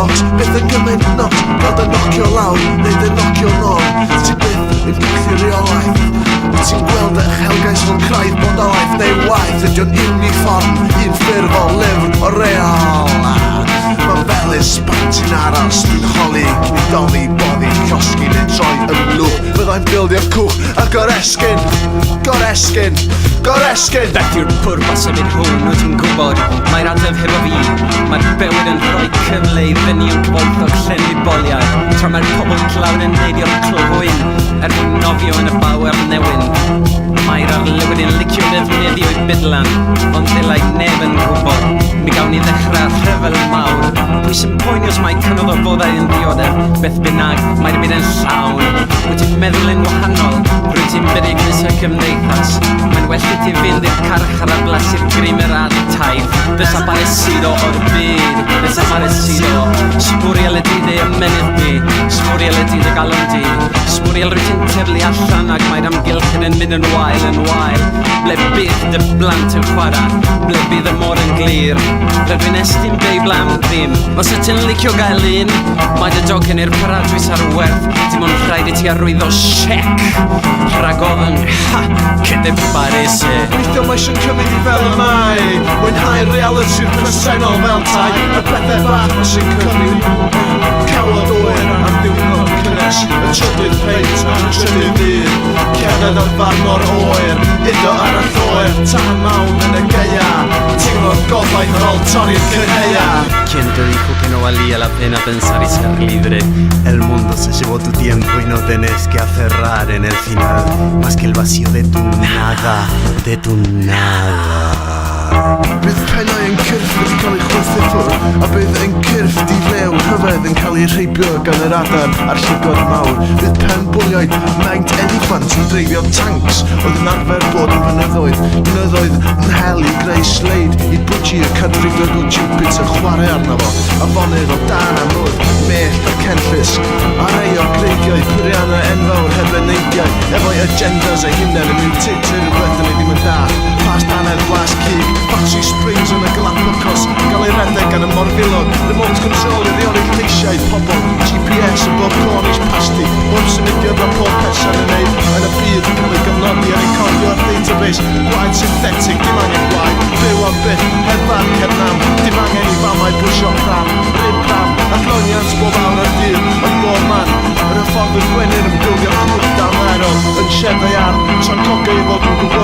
box, bydd yn gymaint not fel dy nocio lawr, neu dy nocio nôl. Ti byth yn gallu reolaeth. Ti'n gweld y uchelgais fel craidd bodolaeth neu waith. Ydio'n uniform, un ffurf o lyfr o real. Mae'n felys pan ti'n aros, dwi'n holi cyn i doli boddi llosgi neu troi yn lwch. Byddai'n bildio'r cwch a goresgyn, goresgyn, goresgyn. Beth yw'r pwrpas y fydd hwn, wyt ti'n gwybod? Mae'r adef hefo fi, mae'r bywyd yn rhoi cyfle i fyny yn gyfoethog llenwi boliau. Tra mae'r pobl clawn yn neidio'r clwyn, mwyn nofio yn y bawer newyn. Mae'r arlywyd yn licio ddefnyddio i bydlan, ond ddylai neb yn gwybod. Mi gawn ni ddechrau rhyfel mawr. Pwy sy'n poeni os mae cynnodd o foddau yn ddiodef? Beth bynnag, mae'r byd yn llawn. Wyt ti'n meddwl yn wahanol, rwyt ti'n beryglus y cymdeithas. Mae'n well i ti fynd i'r carchar a blasu'r grimer a taith. Desaparecido o'r byd, desaparecido. Sbwriel ydy dy ymenydd di, sbwriel ydy dy galon di. Sbwriel rwyt ti'n teflu allan ac mae'r amgylchyn yn mynd yn wael yn wael. Ble bydd dy blant yn chwarae, ble bydd y môr yn glir. Rydw i'n estyn beibl am ddim. Os y ti'n licio gael un, mae dy dogen i'r paradwys ar werth. Dim ond rhaid i ti arwyddo siec rhag ofyn, cydeb barese. Weithio mae eisiau'n cymryd i fel y mai, mwynhau reality'r presennol fel tai. Y pethau bach mae sy'n cymryd cawod oer ar ddiwrnod cynnes. Y trydydd peint a'r trydydd dydd, cerdded ar farn o'r oer, iddo ar y lloer, tan mawn yn y geia. Teimlo'r gobaith ar ôl torri'r cynheia. Quien te dijo que no valía la pena pensar y ser libre? El mundo se llevó tu tiempo y no tenés que aferrar en el final más que el vacío de tu nada, de tu nada. Bydd pennau yn cyrff wedi cael ei chwythu ffwrdd, a bydd yn cyrff di lew hyfedd yn cael ei rheibio gan yr adar a'r llygod mawr. Bydd penbwliaid maint eliffant yn dreifio tanks oedd yn arfer bod yn mynyddoedd yn hel i greu sleid i bwtsi y cadfridog o Jupiter chwarae arno fo, a fonydd o dan a mwyd, mellt a cenllus, a rei o greigiau pwrianau enfawr heb y neidiau, efo'i agendas eu hunain yn mutator rhywbeth yn ei ddim yn da. Past anedd glas cig, Factory Springs yn y Galapagos, gael ei redeg gan y Morfilog, remote control i reoli'r lleisiau pobl, GPS yn bob cornish pasti, wrth symudiad o pob person yn neud yn y byd yn cael ei gyfnodi a recordio ar database, gwaed synthetic, dim angen gwaed, byw am byth, heb fan, heb nam, dim angen i famau bwysio pram, rib pram, a gloniant bob awr ar dydd, yn bob man, yn y ffordd y gwenyn yn bildio cwrt dan erol, yn siedau ar, tra'n cogau i fod yn gwybod